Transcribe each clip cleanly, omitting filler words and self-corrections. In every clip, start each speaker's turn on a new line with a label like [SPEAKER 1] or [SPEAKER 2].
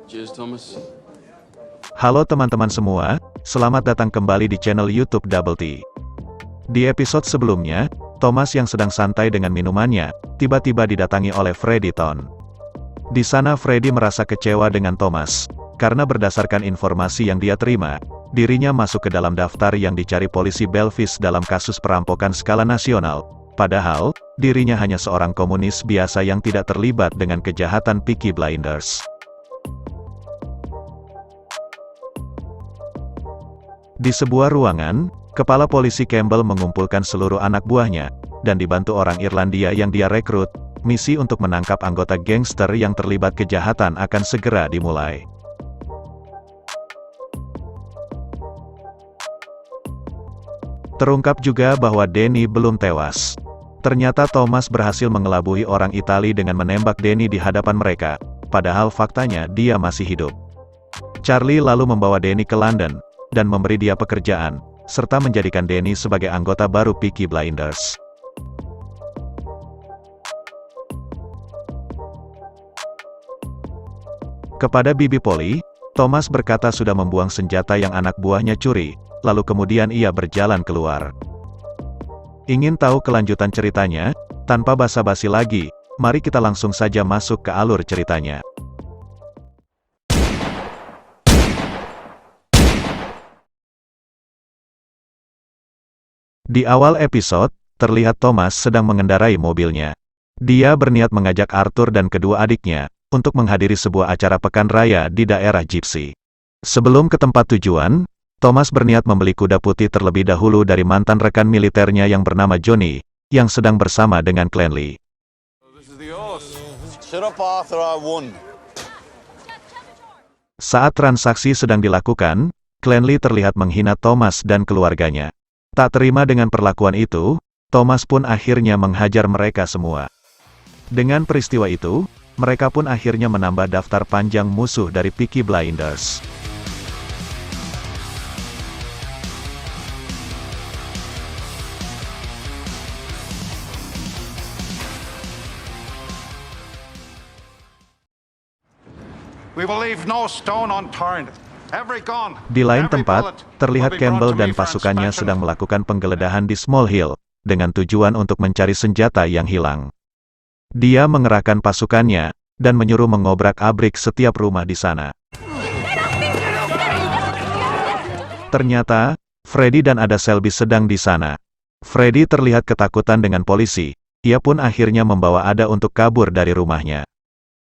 [SPEAKER 1] Cheers, Thomas.
[SPEAKER 2] Halo teman-teman semua, selamat datang kembali di channel YouTube Double T. Di episode sebelumnya, Thomas yang sedang santai dengan minumannya, tiba-tiba didatangi oleh Freddy Ton. Di sana Freddy merasa kecewa dengan Thomas, karena berdasarkan informasi yang dia terima, dirinya masuk ke dalam daftar yang dicari polisi Belfast dalam kasus perampokan skala nasional. Padahal, dirinya hanya seorang komunis biasa yang tidak terlibat dengan kejahatan Peaky Blinders. Di sebuah ruangan, Kepala Polisi Campbell mengumpulkan seluruh anak buahnya, dan dibantu orang Irlandia yang dia rekrut, misi untuk menangkap anggota gangster yang terlibat kejahatan akan segera dimulai. Terungkap juga bahwa Danny belum tewas. Ternyata Thomas berhasil mengelabui orang Itali dengan menembak Danny di hadapan mereka, padahal faktanya dia masih hidup. Charlie lalu membawa Danny ke London, dan memberi dia pekerjaan, serta menjadikan Danny sebagai anggota baru Peaky Blinders. Kepada Bibi Polly, Thomas berkata sudah membuang senjata yang anak buahnya curi, lalu kemudian ia berjalan keluar. Ingin tahu kelanjutan ceritanya? Tanpa basa-basi lagi, mari kita langsung saja masuk ke alur ceritanya. Di awal episode, terlihat Thomas sedang mengendarai mobilnya. Dia berniat mengajak Arthur dan kedua adiknya, untuk menghadiri sebuah acara pekan raya di daerah Gypsy. Sebelum ke tempat tujuan, Thomas berniat membeli kuda putih terlebih dahulu dari mantan rekan militernya yang bernama Johnny, yang sedang bersama dengan Clanley. Saat transaksi sedang dilakukan, Clanley terlihat menghina Thomas dan keluarganya. Tak terima dengan perlakuan itu, Thomas pun akhirnya menghajar mereka semua. Dengan peristiwa itu, mereka pun akhirnya menambah daftar panjang musuh dari Peaky Blinders. Di lain tempat, terlihat Campbell dan pasukannya sedang melakukan penggeledahan di Small Hill, dengan tujuan untuk mencari senjata yang hilang. Dia mengerahkan pasukannya, dan menyuruh mengobrak-abrik setiap rumah di sana. Ternyata, Freddy dan Ada Selby sedang di sana. Freddy terlihat ketakutan dengan polisi, ia pun akhirnya membawa Ada untuk kabur dari rumahnya.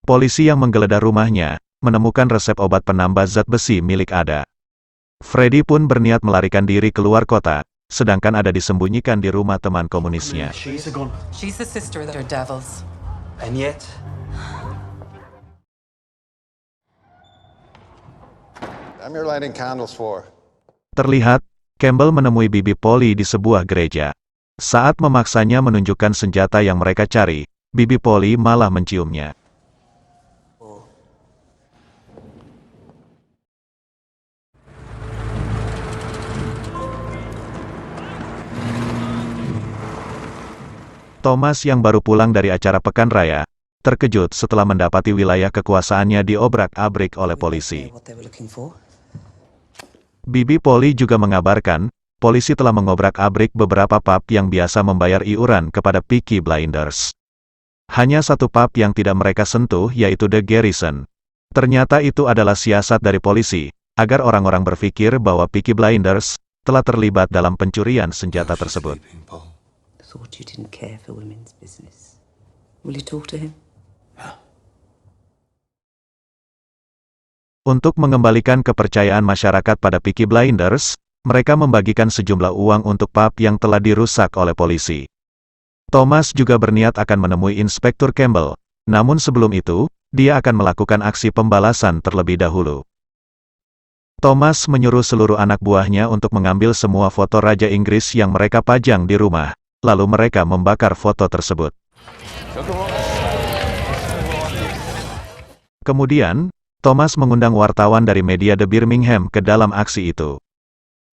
[SPEAKER 2] Polisi yang menggeledah rumahnya, menemukan resep obat penambah zat besi milik Ada. Freddy pun berniat melarikan diri keluar kota, sedangkan Ada disembunyikan di rumah teman komunisnya.
[SPEAKER 3] She's the sister of their devils.
[SPEAKER 4] And yet... I'm here lighting candles for.
[SPEAKER 2] Terlihat, Campbell menemui Bibi Polly di sebuah gereja. Saat memaksanya menunjukkan senjata yang mereka cari, Bibi Polly malah menciumnya. Thomas yang baru pulang dari acara pekan raya, terkejut setelah mendapati wilayah kekuasaannya diobrak-abrik oleh polisi. Bibi Polly juga mengabarkan, polisi telah mengobrak-abrik beberapa pub yang biasa membayar iuran kepada Peaky Blinders. Hanya satu pub yang tidak mereka sentuh yaitu The Garrison. Ternyata itu adalah siasat dari polisi, agar orang-orang berpikir bahwa Peaky Blinders telah terlibat dalam pencurian senjata tersebut.
[SPEAKER 3] Thought you didn't care for women's business. Will you talk to him?
[SPEAKER 2] Untuk mengembalikan kepercayaan masyarakat pada Peaky Blinders, mereka membagikan sejumlah uang untuk pub yang telah dirusak oleh polisi. Thomas juga berniat akan menemui Inspektur Campbell, namun sebelum itu, dia akan melakukan aksi pembalasan terlebih dahulu. Thomas menyuruh seluruh anak buahnya untuk mengambil semua foto Raja Inggris yang mereka pajang di rumah. Lalu mereka membakar foto tersebut. Kemudian, Thomas mengundang wartawan dari media The Birmingham ke dalam aksi itu.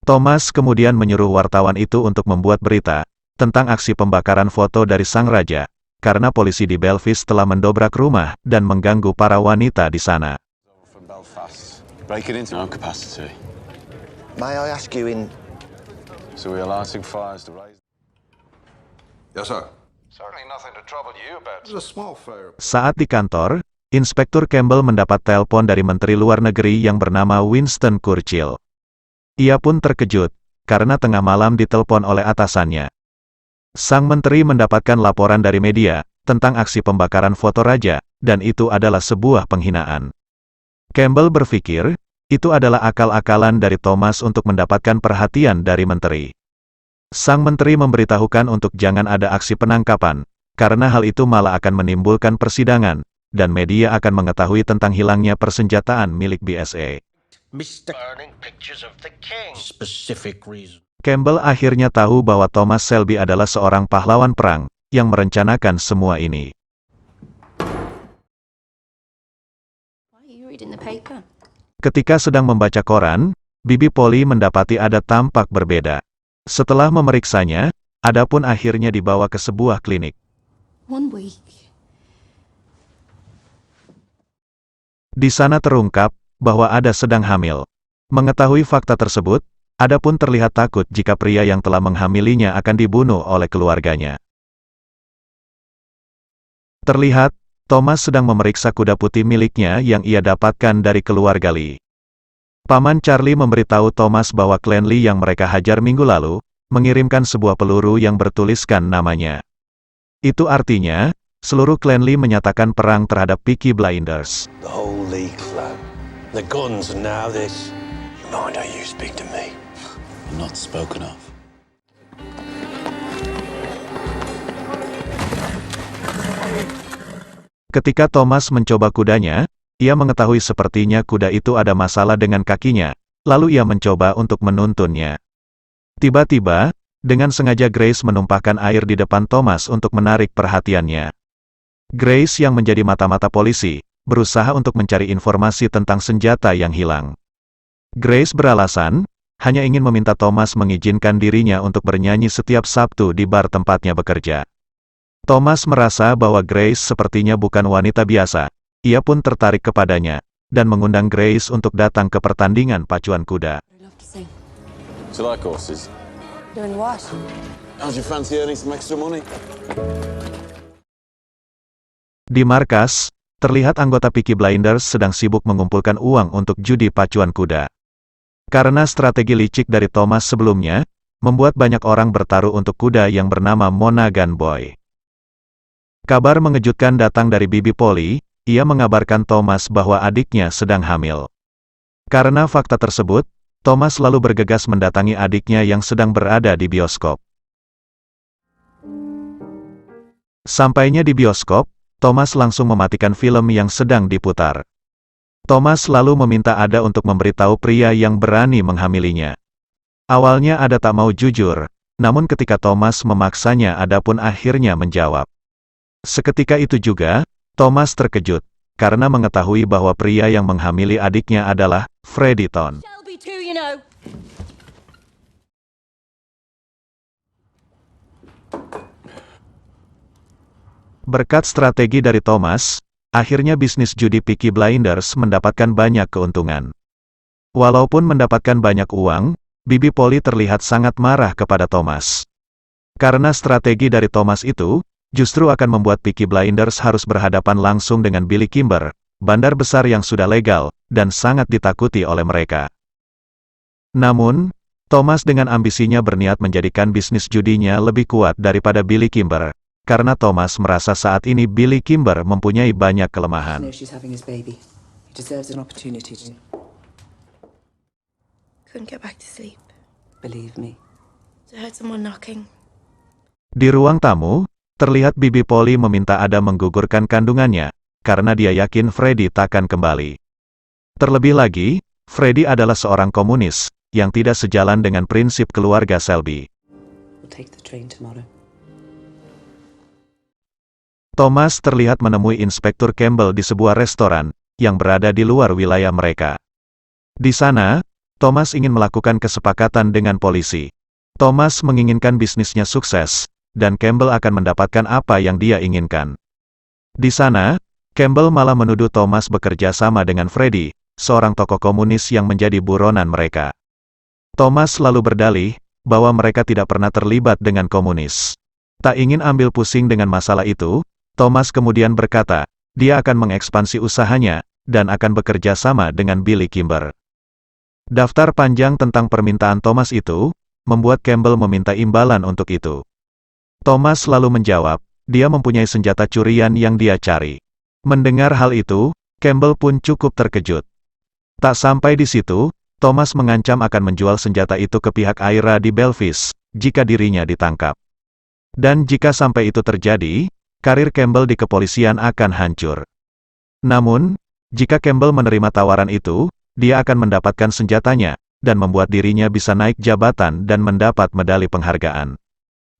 [SPEAKER 2] Thomas kemudian menyuruh wartawan itu untuk membuat berita tentang aksi pembakaran foto dari sang raja, karena polisi di Belfast telah mendobrak rumah dan mengganggu para wanita di sana.
[SPEAKER 4] How fast? Breaking into no capacity.
[SPEAKER 1] May I ask you in...
[SPEAKER 4] So we are lighting fires to raise... Yes, sir. Certainly nothing to trouble you about. It's a small fire.
[SPEAKER 2] Saat di kantor, Inspektur Campbell mendapat telepon dari Menteri Luar Negeri yang bernama Winston Churchill. Ia pun terkejut, karena tengah malam ditelepon oleh atasannya. Sang menteri mendapatkan laporan dari media, tentang aksi pembakaran foto raja, dan itu adalah sebuah penghinaan. Campbell berpikir, itu adalah akal-akalan dari Thomas untuk mendapatkan perhatian dari menteri. Sang menteri memberitahukan untuk jangan ada aksi penangkapan, karena hal itu malah akan menimbulkan persidangan, dan media akan mengetahui tentang hilangnya persenjataan milik BSA.
[SPEAKER 5] Mr. Burning pictures of the king. Specific reason.
[SPEAKER 2] Campbell akhirnya tahu bahwa Thomas Shelby adalah seorang pahlawan perang, yang merencanakan semua ini.
[SPEAKER 6] Why are you reading the paper?
[SPEAKER 2] Ketika sedang membaca koran, Bibi Polly mendapati ada tampak berbeda. Setelah memeriksanya, Ada pun akhirnya dibawa ke sebuah klinik.
[SPEAKER 6] 1 week.
[SPEAKER 2] Di sana terungkap bahwa Ada sedang hamil. Mengetahui fakta tersebut, Ada pun terlihat takut jika pria yang telah menghamilinya akan dibunuh oleh keluarganya. Terlihat, Thomas sedang memeriksa kuda putih miliknya yang ia dapatkan dari keluarga Lee. Paman Charlie memberitahu Thomas bahwa klan Lee yang mereka hajar minggu lalu, mengirimkan sebuah peluru yang bertuliskan namanya. Itu artinya, seluruh klan Lee menyatakan perang terhadap Peaky Blinders.
[SPEAKER 5] The whole Lee clan. The guns and now this. You mind how you speak to me? I'm not spoken of.
[SPEAKER 2] Ketika Thomas mencoba kudanya, ia mengetahui sepertinya kuda itu ada masalah dengan kakinya, lalu ia mencoba untuk menuntunnya. Tiba-tiba, dengan sengaja Grace menumpahkan air di depan Thomas untuk menarik perhatiannya. Grace yang menjadi mata-mata polisi, berusaha untuk mencari informasi tentang senjata yang hilang. Grace beralasan, hanya ingin meminta Thomas mengizinkan dirinya untuk bernyanyi setiap Sabtu di bar tempatnya bekerja. Thomas merasa bahwa Grace sepertinya bukan wanita biasa. Ia pun tertarik kepadanya, dan mengundang Grace untuk datang ke pertandingan pacuan kuda.
[SPEAKER 6] I'd love to sing.
[SPEAKER 4] Do you like horses?
[SPEAKER 6] Doing what?
[SPEAKER 4] How'd you fancy earning some extra money?
[SPEAKER 2] Di markas, terlihat anggota Peaky Blinders sedang sibuk mengumpulkan uang untuk judi pacuan kuda. Karena strategi licik dari Thomas sebelumnya, membuat banyak orang bertaruh untuk kuda yang bernama Monaghan Boy. Kabar mengejutkan datang dari Bibi Polly. Ia mengabarkan Thomas bahwa adiknya sedang hamil. Karena fakta tersebut, Thomas lalu bergegas mendatangi adiknya yang sedang berada di bioskop. Sampainya di bioskop, Thomas langsung mematikan film yang sedang diputar. Thomas lalu meminta Ada untuk memberitahu pria yang berani menghamilinya. Awalnya Ada tak mau jujur, namun ketika Thomas memaksanya Ada pun akhirnya menjawab. Seketika itu juga, Thomas terkejut, karena mengetahui bahwa pria yang menghamili adiknya adalah Freddyton.
[SPEAKER 6] Shelby too, you know.
[SPEAKER 2] Berkat strategi dari Thomas, akhirnya bisnis judi Peaky Blinders mendapatkan banyak keuntungan. Walaupun mendapatkan banyak uang, Bibi Polly terlihat sangat marah kepada Thomas. Karena strategi dari Thomas itu, justru akan membuat Peaky Blinders harus berhadapan langsung dengan Billy Kimber, bandar besar yang sudah legal, dan sangat ditakuti oleh mereka. Namun, Thomas dengan ambisinya berniat menjadikan bisnis judinya lebih kuat daripada Billy Kimber, karena Thomas merasa saat ini Billy Kimber mempunyai banyak kelemahan.
[SPEAKER 3] No, she's having his baby. He deserves an opportunity to...
[SPEAKER 6] Couldn't get back to sleep.
[SPEAKER 3] Believe me.
[SPEAKER 6] I heard someone knocking.
[SPEAKER 2] Di ruang tamu, terlihat Bibi Polly meminta Ada menggugurkan kandungannya, karena dia yakin Freddy takkan kembali. Terlebih lagi, Freddy adalah seorang komunis, yang tidak sejalan dengan prinsip keluarga Shelby.
[SPEAKER 3] We'll take the train tomorrow.
[SPEAKER 2] Thomas terlihat menemui Inspektur Campbell di sebuah restoran, yang berada di luar wilayah mereka. Di sana, Thomas ingin melakukan kesepakatan dengan polisi. Thomas menginginkan bisnisnya sukses, dan Campbell akan mendapatkan apa yang dia inginkan. Di sana, Campbell malah menuduh Thomas bekerja sama dengan Freddy, seorang tokoh komunis yang menjadi buronan mereka. Thomas lalu berdalih bahwa mereka tidak pernah terlibat dengan komunis. Tak ingin ambil pusing dengan masalah itu, Thomas kemudian berkata, dia akan mengekspansi usahanya, dan akan bekerja sama dengan Billy Kimber. Daftar panjang tentang permintaan Thomas itu, membuat Campbell meminta imbalan untuk itu. Thomas lalu menjawab, dia mempunyai senjata curian yang dia cari. Mendengar hal itu, Campbell pun cukup terkejut. Tak sampai di situ, Thomas mengancam akan menjual senjata itu ke pihak Ira di Belvis, jika dirinya ditangkap. Dan jika sampai itu terjadi, karir Campbell di kepolisian akan hancur. Namun, jika Campbell menerima tawaran itu, dia akan mendapatkan senjatanya, dan membuat dirinya bisa naik jabatan dan mendapat medali penghargaan.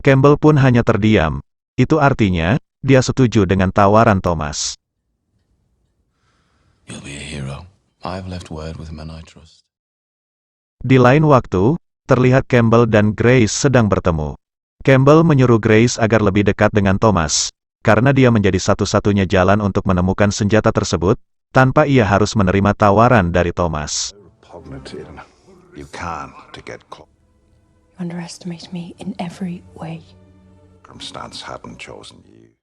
[SPEAKER 2] Campbell pun hanya terdiam. Itu artinya, dia setuju dengan tawaran Thomas.
[SPEAKER 7] You'll be a hero. I've left word with men I trust.
[SPEAKER 2] Di lain waktu, terlihat Campbell dan Grace sedang bertemu. Campbell menyuruh Grace agar lebih dekat dengan Thomas, karena dia menjadi satu-satunya jalan untuk menemukan senjata tersebut, tanpa ia harus menerima tawaran dari Thomas.
[SPEAKER 4] You can't to get close.
[SPEAKER 6] You underestimate me in every way.
[SPEAKER 4] Circumstance hadn't chosen you.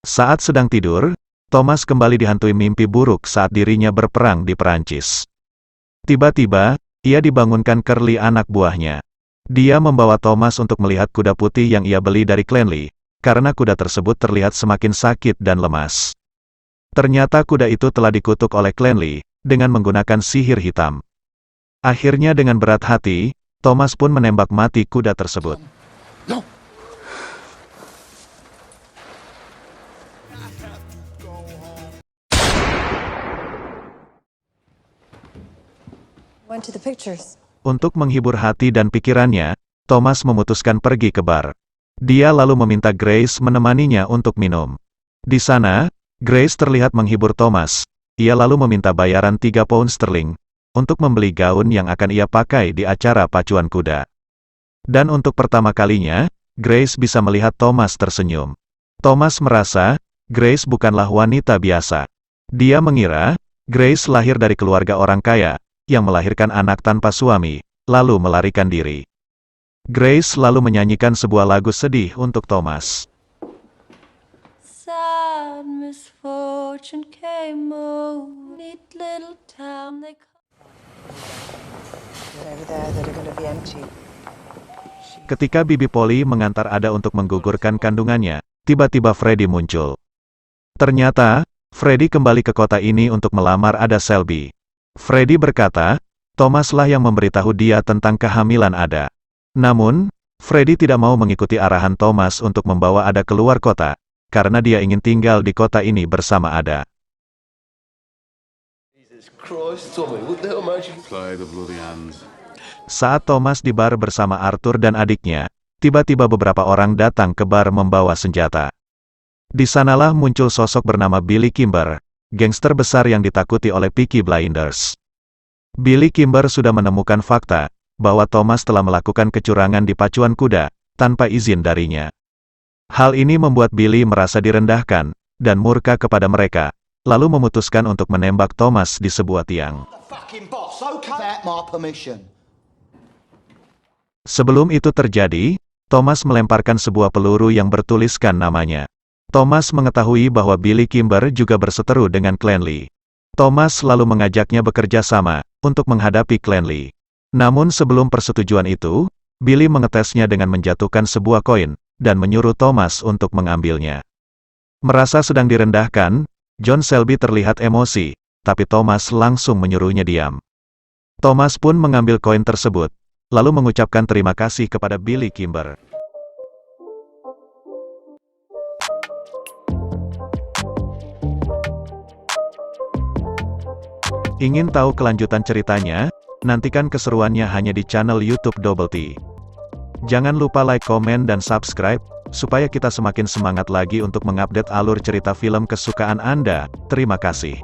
[SPEAKER 2] Saat sedang tidur, Thomas kembali dihantui mimpi buruk saat dirinya berperang di Perancis. Tiba-tiba, ia dibangunkan Curly anak buahnya. Dia membawa Thomas untuk melihat kuda putih yang ia beli dari Clanley, karena kuda tersebut terlihat semakin sakit dan lemas. Ternyata kuda itu telah dikutuk oleh Clanley, dengan menggunakan sihir hitam. Akhirnya dengan berat hati, Thomas pun menembak mati kuda tersebut.
[SPEAKER 7] No!
[SPEAKER 6] Went to the pictures.
[SPEAKER 2] Untuk menghibur hati dan pikirannya, Thomas memutuskan pergi ke bar. Dia lalu meminta Grace menemaninya untuk minum. Di sana, Grace terlihat menghibur Thomas. Ia lalu meminta bayaran 3 pound sterling untuk membeli gaun yang akan ia pakai di acara pacuan kuda. Dan untuk pertama kalinya, Grace bisa melihat Thomas tersenyum. Thomas merasa, Grace bukanlah wanita biasa. Dia mengira, Grace lahir dari keluarga orang kaya, yang melahirkan anak tanpa suami, lalu melarikan diri. Grace lalu menyanyikan sebuah lagu sedih untuk Thomas.
[SPEAKER 6] Sad misfortune came over neat little town they call. Over there that are gonna be empty.
[SPEAKER 2] Ketika Bibi Polly mengantar Ada untuk menggugurkan kandungannya, tiba-tiba Freddy muncul. Ternyata, Freddy kembali ke kota ini untuk melamar Ada Selby. Freddy berkata, Thomaslah yang memberitahu dia tentang kehamilan Ada. Namun, Freddy tidak mau mengikuti arahan Thomas untuk membawa Ada keluar kota, karena dia ingin tinggal di kota ini bersama Ada.
[SPEAKER 4] Play the bloody hands.
[SPEAKER 2] Saat Thomas di bar bersama Arthur dan adiknya, tiba-tiba beberapa orang datang ke bar membawa senjata. Di sanalah muncul sosok bernama Billy Kimber, gangster besar yang ditakuti oleh Peaky Blinders. Billy Kimber sudah menemukan fakta bahwa Thomas telah melakukan kecurangan di pacuan kuda tanpa izin darinya. Hal ini membuat Billy merasa direndahkan dan murka kepada mereka, lalu memutuskan untuk menembak Thomas di sebuah tiang. Sebelum itu terjadi, Thomas melemparkan sebuah peluru yang bertuliskan namanya. Thomas mengetahui bahwa Billy Kimber juga berseteru dengan Clanley. Thomas lalu mengajaknya bekerja sama untuk menghadapi Clanley. Namun sebelum persetujuan itu, Billy mengetesnya dengan menjatuhkan sebuah koin dan menyuruh Thomas untuk mengambilnya. Merasa sedang direndahkan, John Selby terlihat emosi, tapi Thomas langsung menyuruhnya diam. Thomas pun mengambil koin tersebut, lalu mengucapkan terima kasih kepada Billy Kimber. Ingin tahu kelanjutan ceritanya? Nantikan keseruannya hanya di channel YouTube Double T. Jangan lupa like, komen, dan subscribe, supaya kita semakin semangat lagi untuk mengupdate alur cerita film kesukaan Anda. Terima kasih.